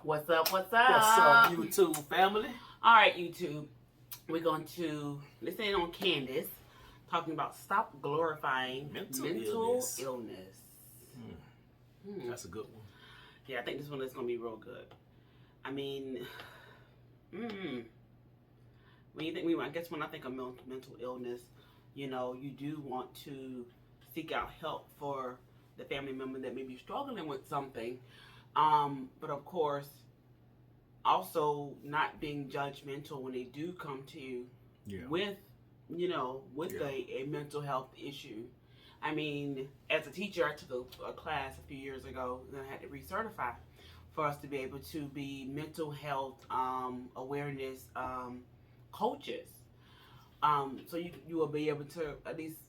What's up? What's up, YouTube family? All right, YouTube. We're going to listen in on Candace talking about stop glorifying mental illness. That's a good one. Yeah, I think this one is going to be real good. I mean, when you think I guess when I think of mental illness, you know, you do want to seek out help for the family member that may be struggling with something. But of course, also not being judgmental when they do come to you with, a mental health issue. I mean, as a teacher, I took a class a few years ago, and I had to recertify for us to be able to be mental health awareness coaches. So you will be able to at least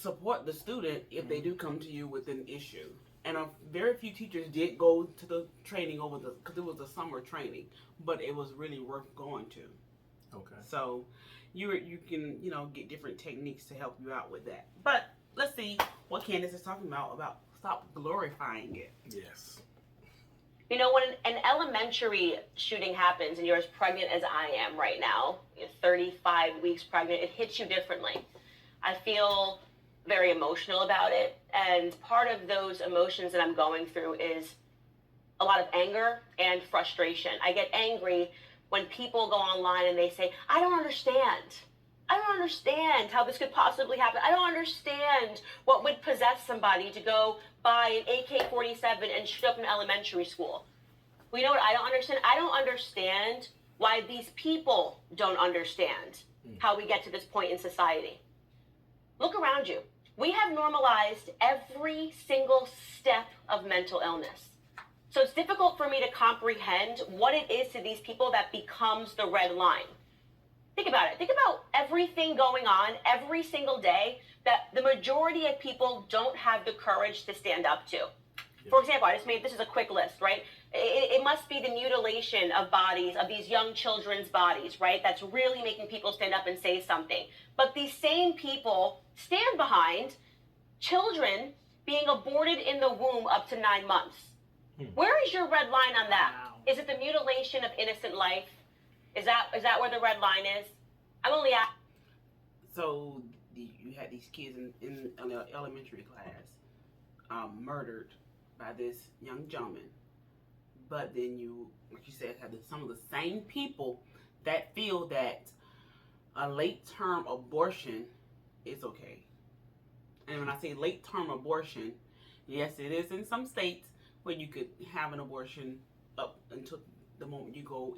support the student if they do come to you with an issue. And very few teachers did go to the training because it was a summer training, but it was really worth going to. Okay. So you can get different techniques to help you out with that. But let's see what Candace is talking about stop glorifying it. Yes. You know, when an elementary shooting happens and you're as pregnant as I am right now, you're 35 weeks pregnant, it hits you differently. I feel very emotional about it, and part of those emotions that I'm going through is a lot of anger and frustration. I get angry when people go online and they say, I don't understand how this could possibly happen. I don't understand what would possess somebody to go buy an AK-47 and shoot up an elementary school. Well, you know what I don't understand? I don't understand why these people don't understand how we get to this point in society. Look around you. We have normalized every single step of mental illness. So it's difficult for me to comprehend what it is to these people that becomes the red line. Think about it. Think about everything going on every single day that the majority of people don't have the courage to stand up to. For example, this is a quick list, right? It must be the mutilation of bodies, of these young children's bodies, right? That's really making people stand up and say something. But these same people stand behind children being aborted in the womb up to 9 months. Where is your red line on that? Wow. Is it the mutilation of innocent life? Is that where the red line is? I'm only asking. So you had these kids in an elementary class murdered by this young gentleman. But then you, like you said, have some of the same people that feel that a late-term abortion is okay. And when I say late-term abortion, yes, it is in some states where you could have an abortion up until the moment you go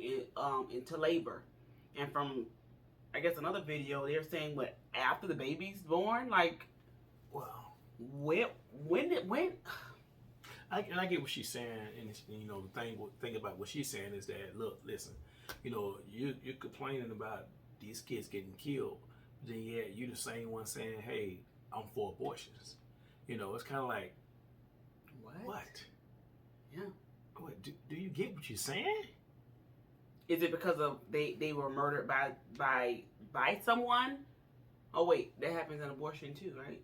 into labor. And from, I guess, another video, they're saying, what, after the baby's born? Like, Wow. when? I get what she's saying, and the thing about what she's saying is that, look, listen, you're complaining about these kids getting killed, but then you're the same one saying, hey, I'm for abortions. It's kind of like, what? Yeah. What, do you get what you're saying? Is it because of they were murdered by someone? Oh wait, that happens in abortion too, right?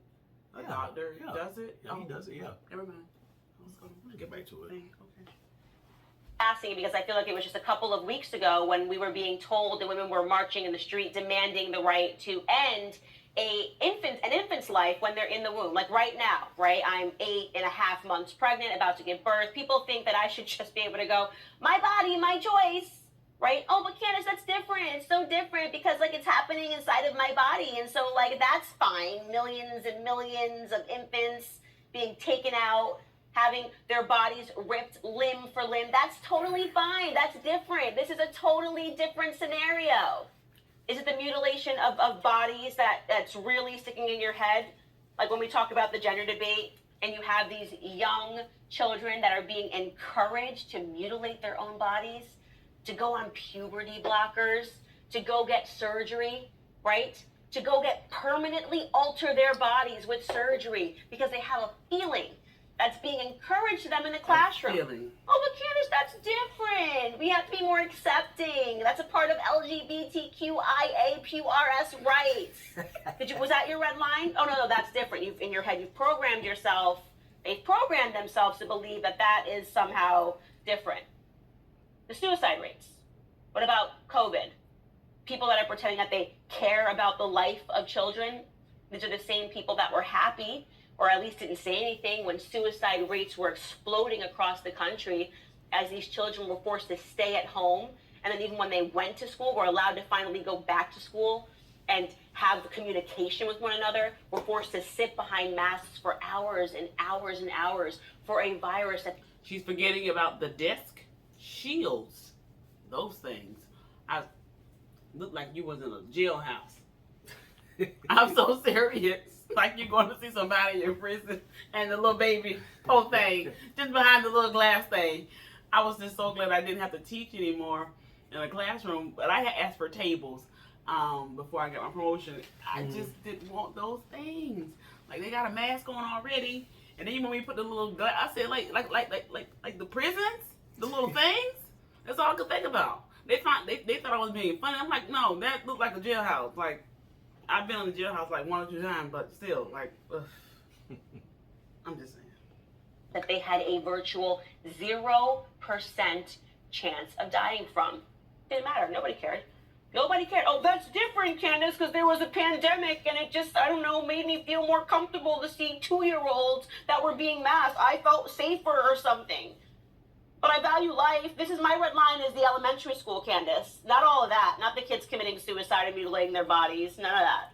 A doctor does it? Yeah, he does it, yeah. Never mind. Let's get back to it. Okay. Asking because I feel like it was just a couple of weeks ago when we were being told that women were marching in the street demanding the right to end an infant's life when they're in the womb. Like right now, right? I'm 8.5 months pregnant, about to give birth. People think that I should just be able to go, my body, my choice, right? Oh, but Candace, that's different. It's so different because it's happening inside of my body. And so that's fine. Millions and millions of infants being taken out, having their bodies ripped limb for limb. That's totally fine. That's different. This is a totally different scenario. Is it the mutilation of bodies that's really sticking in your head? Like when we talk about the gender debate and you have these young children that are being encouraged to mutilate their own bodies, to go on puberty blockers, to go get surgery, right? To go get permanently alter their bodies with surgery because they have a feeling that's being encouraged to them in the classroom. Oh, but Candace, that's different. We have to be more accepting. That's a part of LGBTQIA PRS rights. Was that your red line? Oh, no, that's different. In your head, you've programmed yourself They've programmed themselves to believe that that is somehow different. The suicide rates. What about COVID? People that are pretending that they care about the life of children. These are the same people that were happy, or at least didn't say anything when suicide rates were exploding across the country as these children were forced to stay at home. And then even when they went to school, were allowed to finally go back to school and have the communication with one another, were forced to sit behind masks for hours and hours and hours for a virus that... She's forgetting about the desk shields. Those things. I looked like you was in a jailhouse. I'm so serious. Like you're going to see somebody in prison and the little baby whole thing just behind the little glass thing. I was just so glad I didn't have to teach anymore in a classroom, but I had asked for tables before I got my promotion. I just didn't want those things. Like they got a mask on already, and then you want me to put the little glass. I said like the prisons, the little things. That's all I could think about. They thought I was being funny. I'm like, no, that looked like a jailhouse. Like I've been in the jailhouse like 1 or 2 times, but still, like, ugh. I'm just saying. That they had a virtual 0% chance of dying from. Didn't matter. Nobody cared. Nobody cared. Oh, that's different, Candace, because there was a pandemic and it just, I don't know, made me feel more comfortable to see 2-year-olds that were being masked. I felt safer or something. But I value life. This is my red line is the elementary school, Candace. Not all of that. Not the kids committing suicide and mutilating their bodies. None of that.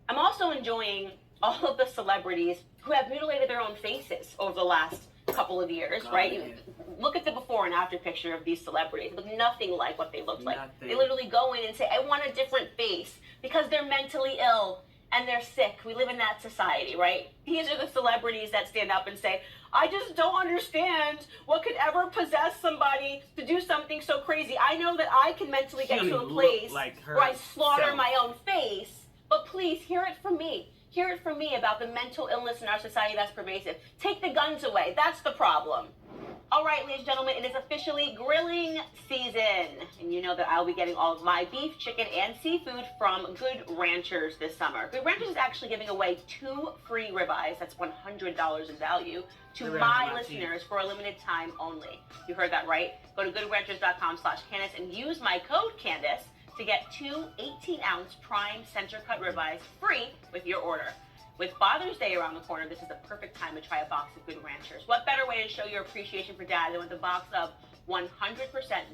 I'm also enjoying all of the celebrities who have mutilated their own faces over the last couple of years, right? You look at the before and after picture of these celebrities. They look nothing like what they looked like. They literally go in and say, I want a different face because they're mentally ill and they're sick. We live in that society, right? These are the celebrities that stand up and say, I just don't understand what could ever possess somebody to do something so crazy. I know that I can mentally get to a place where I slaughter my own face, but please hear it from me. Hear it from me about the mental illness in our society that's pervasive. Take the guns away. That's the problem. All right, ladies and gentlemen, it is officially grilling season. And you know that I'll be getting all of my beef, chicken, and seafood from Good Ranchers this summer. Good Ranchers is actually giving away 2 free ribeyes. That's $100 in value to my listeners for a limited time only. You heard that right. Go to goodranchers.com/Candace and use my code Candace to get 2 18-ounce prime center cut ribeyes free with your order. With Father's Day around the corner, this is the perfect time to try a box of Good Ranchers. What better way to show your appreciation for Dad than with a box of 100%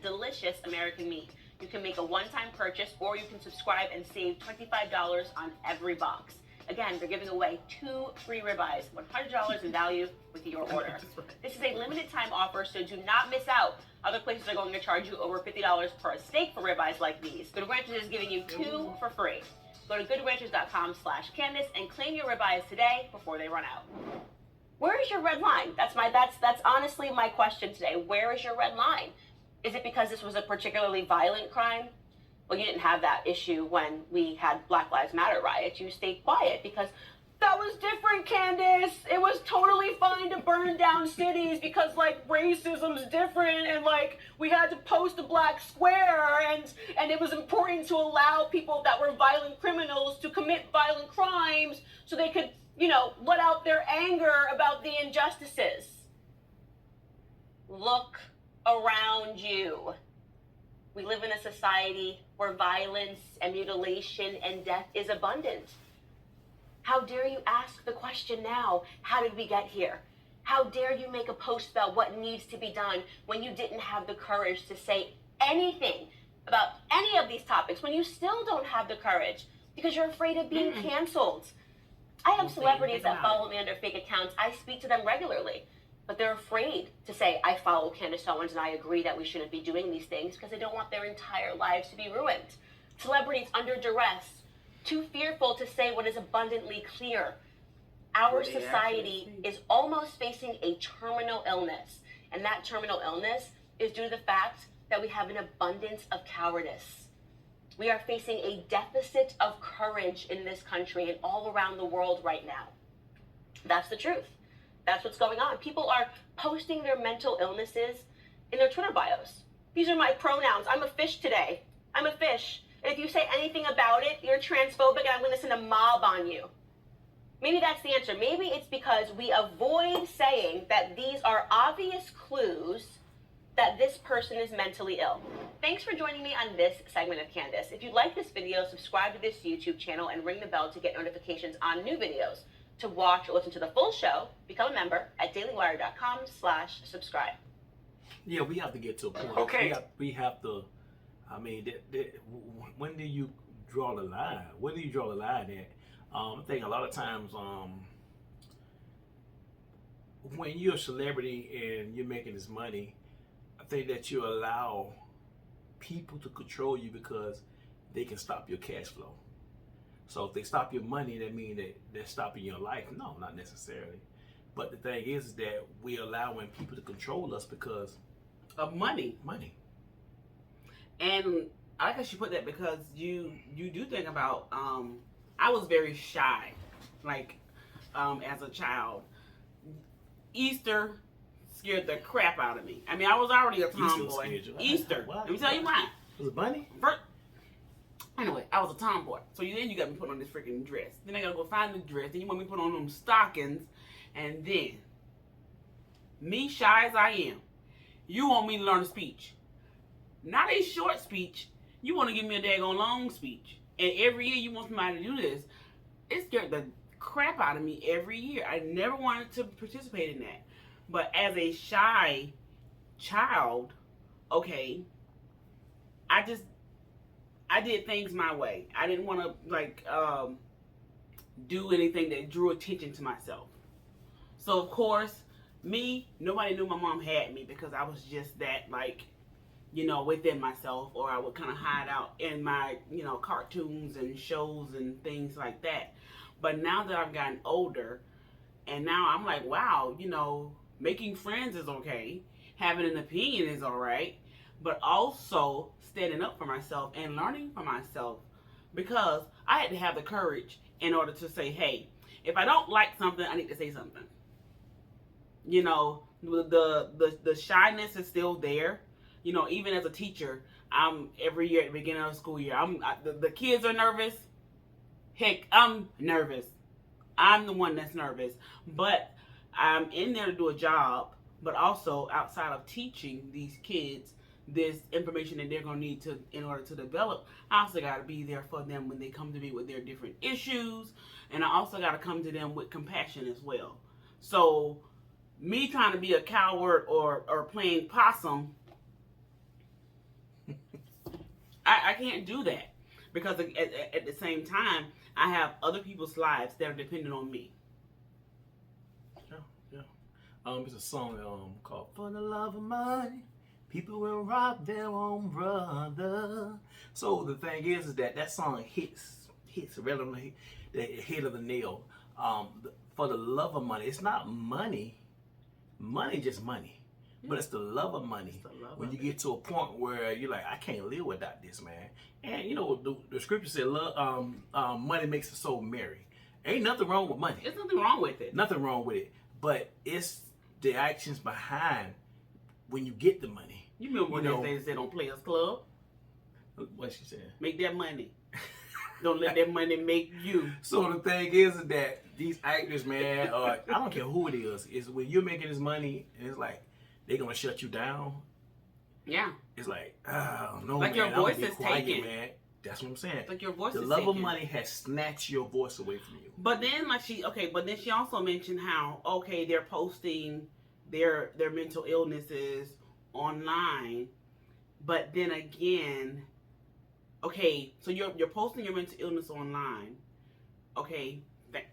delicious American meat? You can make a one-time purchase or you can subscribe and save $25 on every box. Again, they're giving away 2 free ribeyes, $100 in value with your order. This is a limited time offer, so do not miss out. Other places are going to charge you over $50 per steak for ribeyes like these. Good Ranchers is giving you 2 for free. Go to goodranchers.com/Candace and claim your ribeyes today before they run out. Where is your red line? That's honestly my question today. Where is your red line? Is it because this was a particularly violent crime? Well, you didn't have that issue when we had Black Lives Matter riots. You stayed quiet because that was different, Candace. It was totally fine to burn down cities because, like, racism's different and, like, we had to post a black square and it was important to allow people that were violent criminals to commit violent crimes so they could, you know, let out their anger about the injustices. Look around you. We live in a society where violence and mutilation and death is abundant. How dare you ask the question now, how did we get here? How dare you make a post about what needs to be done when you didn't have the courage to say anything about any of these topics, when you still don't have the courage because you're afraid of being canceled? I have celebrities that follow me under fake accounts. I speak to them regularly, but they're afraid to say, I follow Candace Owens and I agree that we shouldn't be doing these things because they don't want their entire lives to be ruined. Celebrities under duress, too fearful to say what is abundantly clear. Our society is almost facing a terminal illness, and that terminal illness is due to the fact that we have an abundance of cowardice. We are facing a deficit of courage in this country and all around the world right now. That's the truth. That's what's going on. People are posting their mental illnesses in their Twitter bios. These are my pronouns. I'm a fish today. I'm a fish. And if you say anything about it, you're transphobic and I'm going to send a mob on you. Maybe that's the answer. Maybe it's because we avoid saying that these are obvious clues that this person is mentally ill. Thanks for joining me on this segment of Candace. If you like this video, subscribe to this YouTube channel and ring the bell to get notifications on new videos. To watch or listen to the full show, become a member at dailywire.com/subscribe. Yeah, we have to get to a point. Okay. We have to. I mean, when do you draw the line? Where do you draw the line at? I think a lot of times, when you're a celebrity and you're making this money, I think that you allow people to control you because they can stop your cash flow. So if they stop your money, that means that they're stopping your life. No, not necessarily. But the thing is that we're allowing people to control us because of money. Money. And I guess you put that because you do think about, I was very shy, like, as a child. Easter scared the crap out of me. I mean, I was already a tomboy. Easter. Let me tell you why. Was it bunny? Anyway, I was a tomboy. So then you got me put on this freaking dress. Then I gotta go find the dress. Then you want me to put on them stockings. And then, me shy as I am, you want me to learn a speech. Not a short speech. You want to give me a daggone long speech. And every year you want somebody to do this. It scared the crap out of me every year. I never wanted to participate in that. But as a shy child, okay, I did things my way. I didn't want to, like, do anything that drew attention to myself. So, of course, nobody knew my mom had me because I was just that, like, you know, within myself, or I would kind of hide out in my, you know, cartoons and shows and things like that. But now that I've gotten older, and now I'm like, wow, you know, making friends is okay, having an opinion is all right, but also standing up for myself and learning for myself, because I had to have the courage in order to say, hey, if I don't like something, I need to say something. You know, the shyness is still there. You know, even as a teacher, every year at the beginning of the school year, the kids are nervous. Heck, I'm nervous. I'm the one that's nervous. But I'm in there to do a job, but also outside of teaching these kids this information that they're going to need in order to develop, I also got to be there for them when they come to me with their different issues. And I also got to come to them with compassion as well. So me trying to be a coward or playing possum, I can't do that, because at the same time, I have other people's lives that are dependent on me. Yeah. It's a song called "For the Love of Money, People Will Rob Their Own Brother." So the thing is that song hits relevantly the head of the nail. For the love of money, it's not money. Money just money. But it's the love of money. When you get to a point where you're like, I can't live without this, man. And you know, the scripture said, money makes the soul merry. Ain't nothing wrong with money. There's nothing wrong with it. Nothing wrong with it. But it's the actions behind when you get the money. You remember when they said on Players Club? What she said? Make that money. Don't let that money make you. So the thing is that these actors, man, I don't care who it is when you're making this money, and it's like, they're gonna shut you down. Yeah. It's like, oh no, like man, your voice I'm is taken. Man. That's what I'm saying. Like your voice the is love taken. of money has snatched your voice away from you. But then, she also mentioned how they're posting their mental illnesses online, but then again, so you're posting your mental illness online.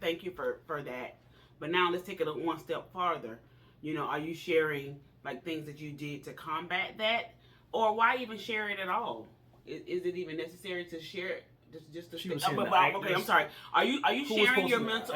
Thank you for that. But now let's take it one step farther. You know, are you sharing like things that you did to combat that, or why even share it at all? Is it even necessary to share it? Just to I'm sorry. Are you sharing your mental?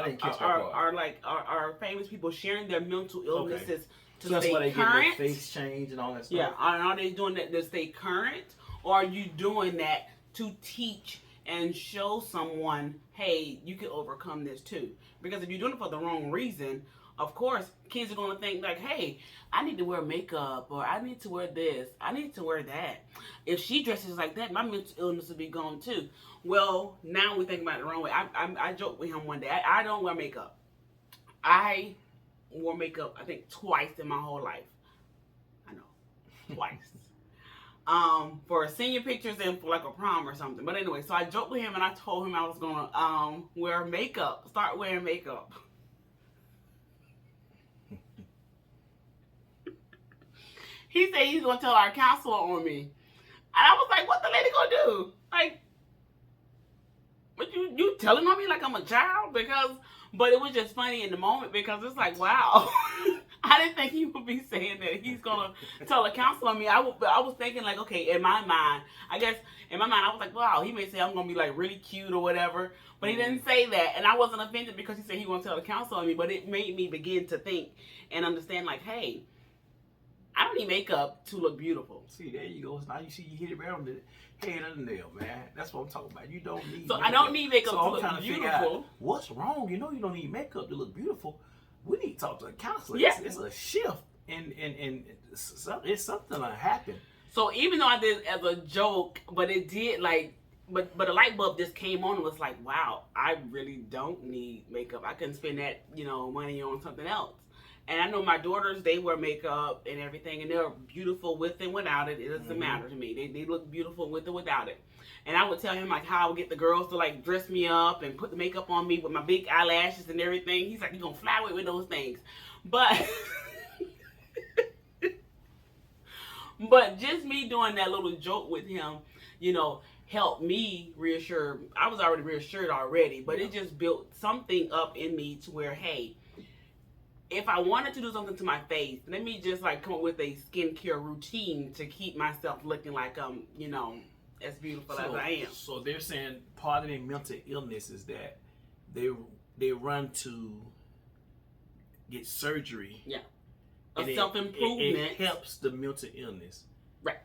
Are famous people sharing their mental illnesses to stay current? That's why they get their face change and all that stuff. Yeah, are they doing that to stay current, or are you doing that to teach and show someone, hey, you can overcome this too. Because if you're doing it for the wrong reason, of course, kids are going to think like, hey, I need to wear makeup, or I need to wear this, I need to wear that. If she dresses like that, my mental illness will be gone too. Well, now we think about it the wrong way. I joked with him one day. I don't wear makeup. I wore makeup, I think, twice in my whole life. I know, twice. For senior pictures and for like a prom or something. But anyway, so I joked with him and I told him I was gonna wear makeup, start wearing makeup. He said he's gonna tell our counselor on me. And I was like, what the lady gonna do? Like, but you telling on me like I'm a child? But it was just funny in the moment because it's like, wow. I didn't think he would be saying that he's gonna tell a counselor on me. I was thinking like, okay, in my mind, I was like, wow, he may say I'm gonna be like really cute or whatever, but he didn't say that, and I wasn't offended because he said he gonna tell the counselor on me. But it made me begin to think and understand like, hey, I don't need makeup to look beautiful. See, there you go. Now you see you hit it around the head of the nail, man. That's what I'm talking about. You don't need So makeup. I don't need makeup to look beautiful. beautiful. Out, what's wrong? You know you don't need makeup to look beautiful. We need to talk to a counselor. Yeah. It's a shift, and it's something that happened. So even though I did it as a joke, but it did like, but a light bulb just came on and was like, wow, I really don't need makeup. I can spend that money on something else. And I know my daughters, they wear makeup and everything, and they're beautiful with and without it. It doesn't matter to me. They look beautiful with or without it. And I would tell him like how I would get the girls to like dress me up and put the makeup on me with my big eyelashes and everything. He's like, you're gonna fly with those things. But but just me doing that little joke with him, helped me reassure. I was already reassured already, but it just built something up in me to where, hey, if I wanted to do something to my face, let me just like come up with a skincare routine to keep myself looking like as beautiful as I am. So they're saying part of their mental illness is that they run to get surgery. Yeah. A self-improvement. It helps the mental illness. Right.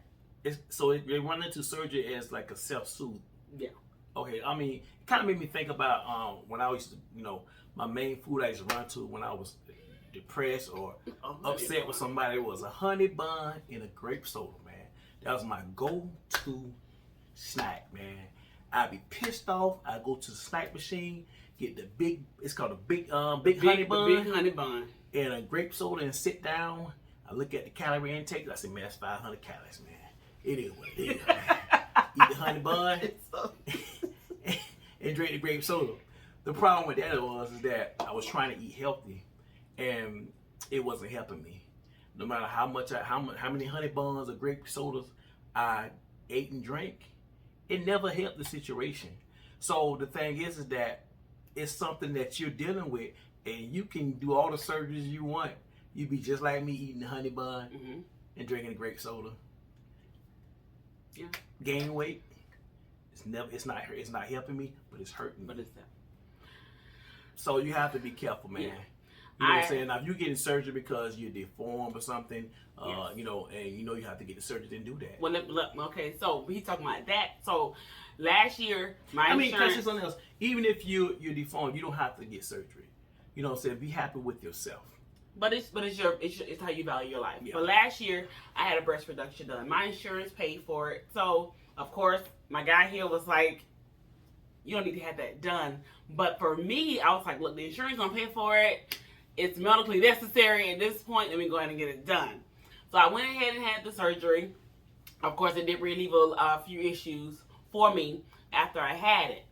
So they run into surgery as like a self-soothe. Yeah. Okay, I mean, it kind of made me think about when I used to, my main food I used to run to when I was depressed or upset with somebody was a honey bun and a grape soda, man. That was my go-to snack, man. I'd be pissed off. I'd go to the snack machine, get the big, it's called a big honey bun. Big honey bun. And a grape soda and sit down. I look at the calorie intake. I say, man, that's 500 calories, man. It is what it is, man. Eat the honey bun and drink the grape soda. The problem with that is that I was trying to eat healthy, and it wasn't helping me. No matter how many honey buns or grape sodas I ate and drank, it never helped the situation. So the thing is that it's something that you're dealing with, and you can do all the surgeries you want. You be just like me, eating the honey bun and drinking the grape soda. Yeah. Gain weight. It's not helping me, but it's hurting me. But it's that. So you have to be careful, man. Yeah. You know what I'm saying? Now, if you're getting surgery because you're deformed or something, and you have to get the surgery, then do that. Well, look, okay, so he talking about that. So last year, insurance. Something else. Even if you're deformed, you don't have to get surgery. You know what I'm saying? Be happy with yourself. But it's how you value your life. Yeah. But last year, I had a breast reduction done. My insurance paid for it. So, of course, my guy here was like, you don't need to have that done. But for me, I was like, look, the insurance don't pay for it. It's medically necessary at this point. Let me go ahead and get it done. So I went ahead and had the surgery. Of course, it did relieve a few issues for me after I had it.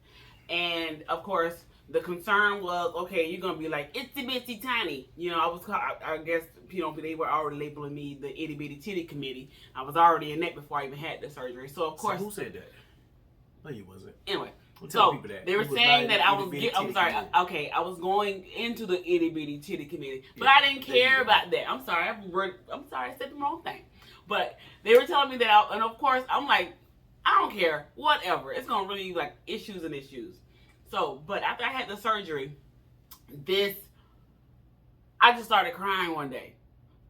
And, of course, the concern was, okay, you're going to be like, itsy bitsy tiny. I guess, they were already labeling me the itty bitty titty committee. I was already in that before I even had the surgery. So, of course. So who said that? No, you wasn't. Anyway. So they were saying that I was going into the itty bitty titty committee, but I didn't care about that. I'm sorry, I said the wrong thing. But they were telling me that, and of course, I'm like, I don't care, whatever. It's gonna really like issues and issues. So, but after I had the surgery, I just started crying one day.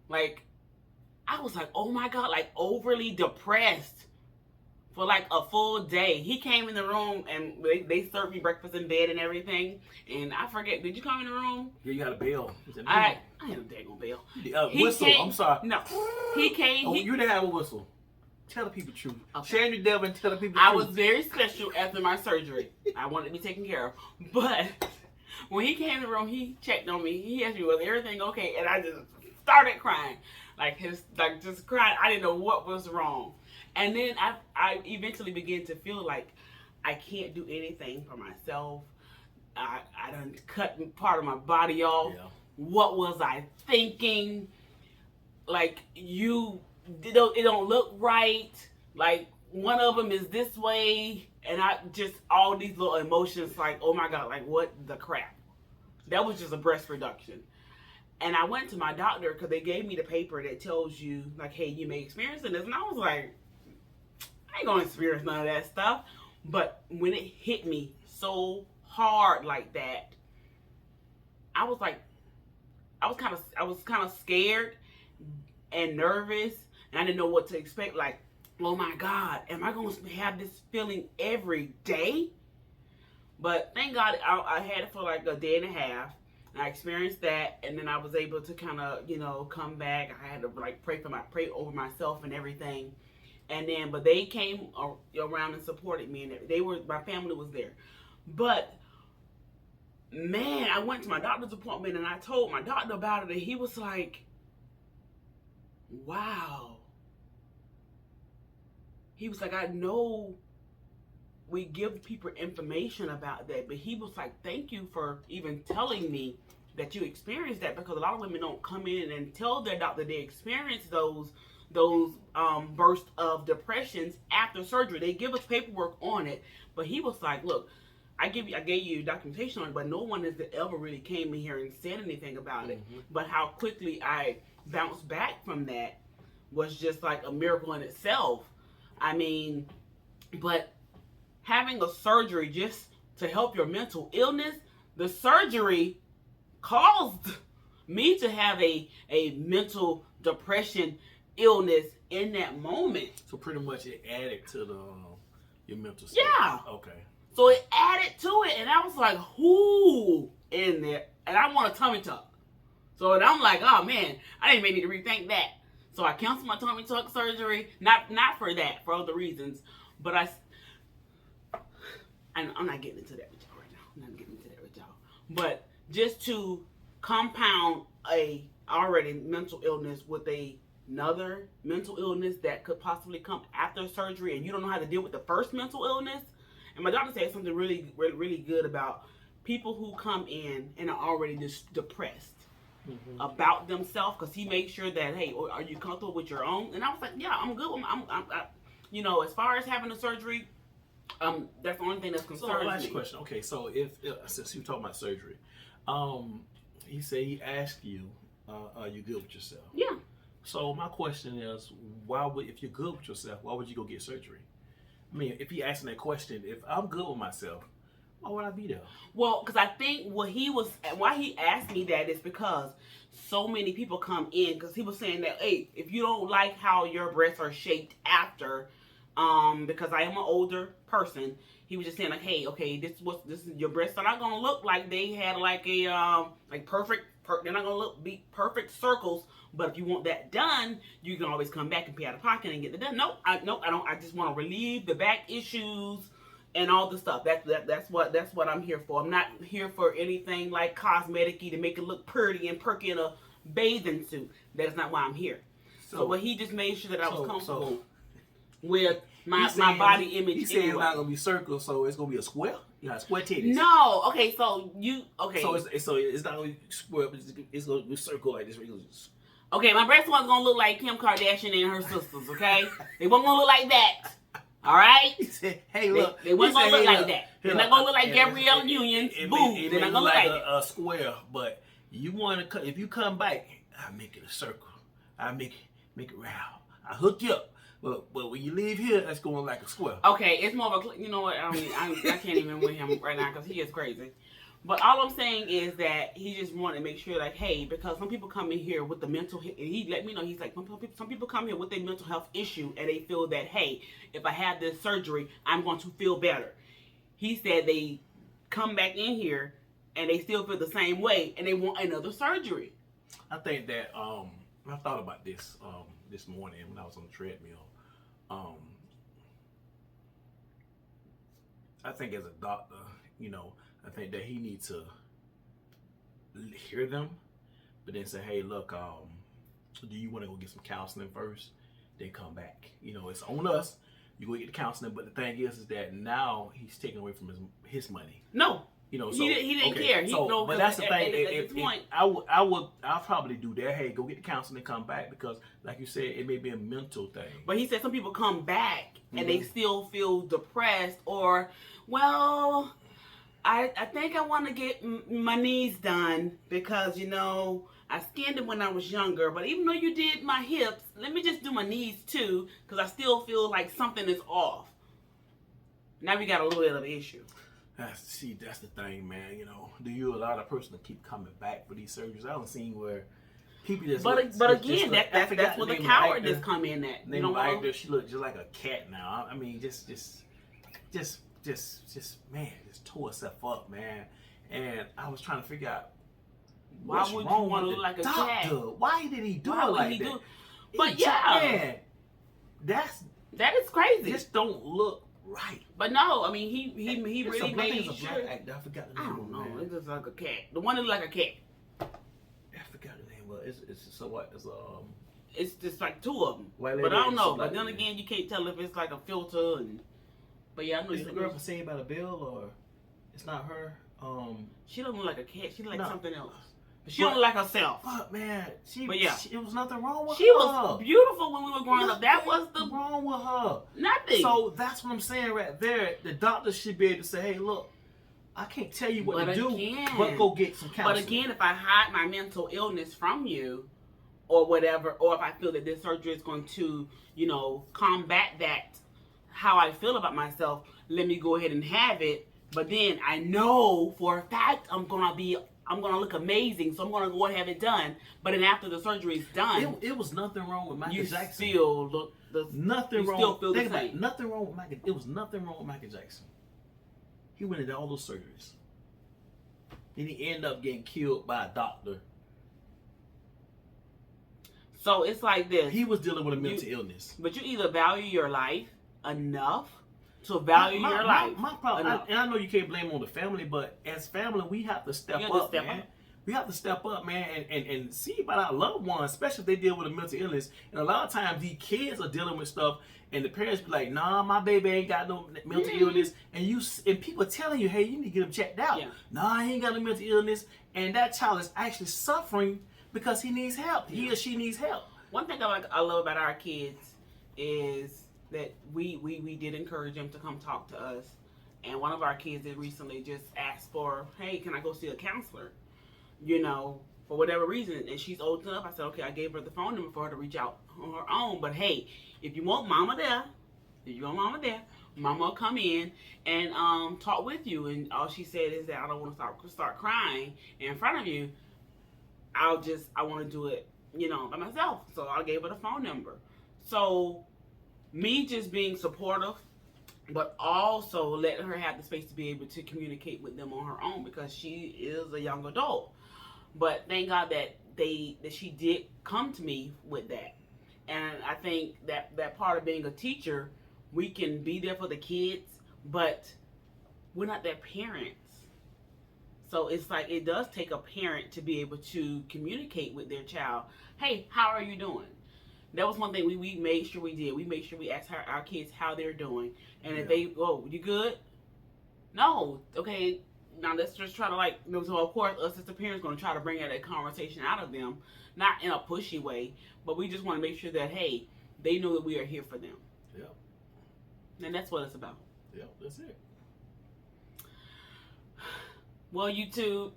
Like, I was like, oh my God, like overly depressed for like a full day. He came in the room and they served me breakfast in bed and everything. And I forget, did you come in the room? Yeah, you got a bell. I had a daggone bell. Whistle. I'm sorry. No, he came. Oh, you didn't have a whistle. Tell the people the truth. Okay. Share your devil and tell the people the I truth. was very special after my surgery. I wanted to be taken care of. But when he came in the room, he checked on me. He asked me, was everything okay? And I just started crying. Just crying. I didn't know what was wrong. And then I eventually began to feel like I can't do anything for myself. I done cut part of my body off. Yeah. What was I thinking? Like, it don't look right. Like, one of them is this way. And I just, all these little emotions like, oh my God, like what the crap. That was just a breast reduction. And I went to my doctor because they gave me the paper that tells you, like, hey, you may experience this. And I was like, I ain't gonna experience none of that stuff. But when it hit me so hard like that, I was kind of scared and nervous, and I didn't know what to expect. Like, oh my God, am I gonna have this feeling every day? But thank God I had it for like a day and a half. I experienced that, and then I was able to kind of, come back. I had to like pray over myself and everything. And then, but they came around and supported me, and my family was there. But man, I went to my doctor's appointment and I told my doctor about it, and he was like, wow. He was like, I know we give people information about that, but he was like, thank you for even telling me that you experienced that, because a lot of women don't come in and tell their doctor they experienced those bursts of depressions after surgery. They give us paperwork on it, but he was like, look, I gave you documentation on it, but no one has ever really came in here and said anything about it. Mm-hmm. But how quickly I bounced back from that was just like a miracle in itself. I mean, but having a surgery just to help your mental illness, the surgery caused me to have a mental depression illness in that moment. So pretty much it added to your mental state. Yeah. Okay. So it added to it, and I was like, whoo, in there. And I want a tummy tuck. So and I'm like, oh man, I didn't even need to rethink that. So I canceled my tummy tuck surgery. Not for that, for other reasons. But I'm not getting into that with y'all right now. I'm not getting into that with y'all. But just to compound a already mental illness with another mental illness that could possibly come after surgery, and you don't know how to deal with the first mental illness. And my doctor said something really, really, really good about people who come in and are already just depressed about themselves, because he made sure that, hey, are you comfortable with your own? And I was like, yeah, I'm good. As far as having a surgery, that's the only thing that's concerning me. So last question. Okay, so if since you talking about surgery, he said he asked you, are you good with yourself? Yeah. So my question is, if you're good with yourself, why would you go get surgery? I mean, if he asking that question, if I'm good with myself, why would I be there? Well, because I think why he asked me that is because so many people come in, because he was saying that, hey, if you don't like how your breasts are shaped after, because I am an older person, he was just saying like, hey, okay, this is your breasts are not gonna look like they had like a perfect. They're not gonna be perfect circles, but if you want that done, you can always come back and pay out of pocket and get it done. Nope, I don't. I just want to relieve the back issues and all the stuff. That's what I'm here for. I'm not here for anything like cosmetic-y to make it look pretty and perky in a bathing suit. That's not why I'm here. So but he just made sure that I was comfortable with my body image. He said it's not gonna be circles, so it's gonna be a square. You got square titties. No, okay, so it's not gonna be square, but it's gonna be circle like this. Okay, my breasts wasn't gonna look like Kim Kardashian and her sisters. Okay, they wasn't gonna look like that. All right. He said, "Hey, look, they wasn't gonna look like that. They're not gonna look like Gabrielle Union's boobs. They're not gonna look like a square. But you want to, if you come back, I make it a circle. I make it round. I hook you up." But when you leave here, that's going like a square. Okay, it's more of a, you know what, I can't even with him right now because he is crazy. But all I'm saying is that he just wanted to make sure, like, hey, because some people come in here with the mental, and he let me know, he's like, some people come here with a mental health issue, and they feel that, hey, if I have this surgery, I'm going to feel better. He said they come back in here, and they still feel the same way, and they want another surgery. I think that, I thought about this this morning when I was on the treadmill. I think as a doctor, you know, I think that he needs to hear them, but then say, hey, look, do you want to go get some counseling first? Then come back. You know, it's on us. You go get the counseling, but the thing is that now he's taking away from his money. No. You know, so he didn't care. But that's the thing. At this point, I'll probably do that. Hey, go get the counseling and come back, because, like you said, it may be a mental thing. But he said some people come back and they still feel depressed, or, well, I think I want to get my knees done because, you know, I skinned them when I was younger. But even though you did my hips, let me just do my knees too, because I still feel like something is off. Now we got a little bit of an issue. That's the thing, man. You know, do you allow the person to keep coming back for these surgeries? I don't see where people just. But again, that's where the cowardice come in. That you know, actor, she looked just like a cat now. I mean, just man, just tore herself up, man. And I was trying to figure out why would you want to look like a cat? Why did he do it like that? But yeah, man, that is crazy. Just don't look right. But no, I mean he really made sure. Black actor. I forgot the name. I don't know. It looks like a cat. The one that looks like a cat. I forgot the name. But it's so what? It's just like two of them. But I don't know. But then again, you can't tell if it's like a filter. But yeah, I know. Is the girl from Saved by the Bell, or it's not her? She don't look like a cat. She look like something else. She don't look like herself. But man, it was nothing wrong with her. She was beautiful when we were growing up. That was the wrong with her. Nothing. So that's what I'm saying right there. The doctor should be able to say, hey, look, I can't tell you what to do, but go get some counseling. But again, if I hide my mental illness from you, or whatever, or if I feel that this surgery is going to, you know, combat that, how I feel about myself, let me go ahead and have it. But then I know for a fact I'm gonna look amazing, so I'm gonna go and have it done. But then after the surgery is done, it was nothing wrong with Michael Jackson. You still look nothing wrong. Still feel the same. Nothing wrong with Michael. It was nothing wrong with Michael Jackson. He went into all those surgeries. Then he ended up getting killed by a doctor. So it's like this. He was dealing with a mental illness. But you either value your life enough to value your life. My problem, and I know you can't blame on the family, but as family, we have to step up, man. We have to step up, man, and see about our loved ones, especially if they deal with a mental illness. And a lot of times, these kids are dealing with stuff, and the parents be like, "Nah, my baby ain't got no mental illness," and people telling you, "Hey, you need to get him checked out." Yeah. Nah, he ain't got no mental illness, and that child is actually suffering because he needs help. He or she needs help. One thing I love about our kids is that we did encourage them to come talk to us. And one of our kids did recently just asked for, hey, can I go see a counselor? You know, for whatever reason. And she's old enough. I said, okay, I gave her the phone number for her to reach out on her own. But hey, if you want mama there, mama will come in and talk with you. And all she said is that I don't want to start crying in front of you. I want to do it, you know, by myself. So I gave her the phone number. So me just being supportive, but also letting her have the space to be able to communicate with them on her own, because she is a young adult. But thank God that she did come to me with that. And I think that part of being a teacher, we can be there for the kids, but we're not their parents. So it's like it does take a parent to be able to communicate with their child. Hey, how are you doing? That was one thing we made sure we did. We made sure we asked our kids how they're doing. And if they, oh, you good? No. Okay, now let's just try to so of course us as the parents going to try to bring that conversation out of them. Not in a pushy way, but we just want to make sure that, hey, they know that we are here for them. Yep. And that's what it's about. Yep, that's it. Well, YouTube,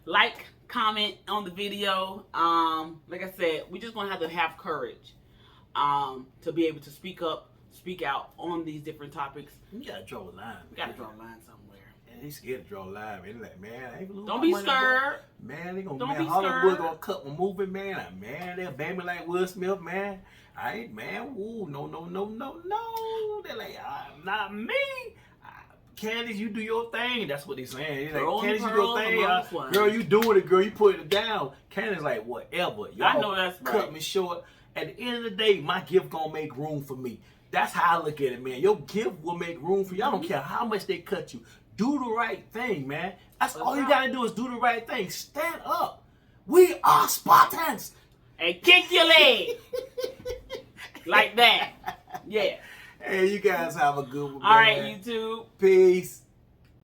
like, comment on the video. Like I said, we're just gonna have to have courage to be able to speak up, speak out on these different topics. You gotta draw a line. We gotta draw a line somewhere. they scared to draw a line. Man, they like, man, I ain't lose Don't my be money, boy. scared. Man, they gonna, Don't man, be Hollywood scared. gonna cut my movie, man. Man, they'll ban me like Will Smith, man. I ain't, man, ooh, no. They're like, not me. Candace, you do your thing. That's what they saying. They're like, Candace, you do your thing. Girl, you doing it, girl. You putting it down. Candace like, whatever. Y'all I know that's cut right. me short. At the end of the day, my gift gonna make room for me. That's how I look at it, man. Your gift will make room for you. I don't care how much they cut you. Do the right thing, man. That's all you gotta do is do the right thing. Stand up. We are Spartans. And kick your leg. Like that. Yeah. Hey, you guys have a good one, man. All right, YouTube. Peace.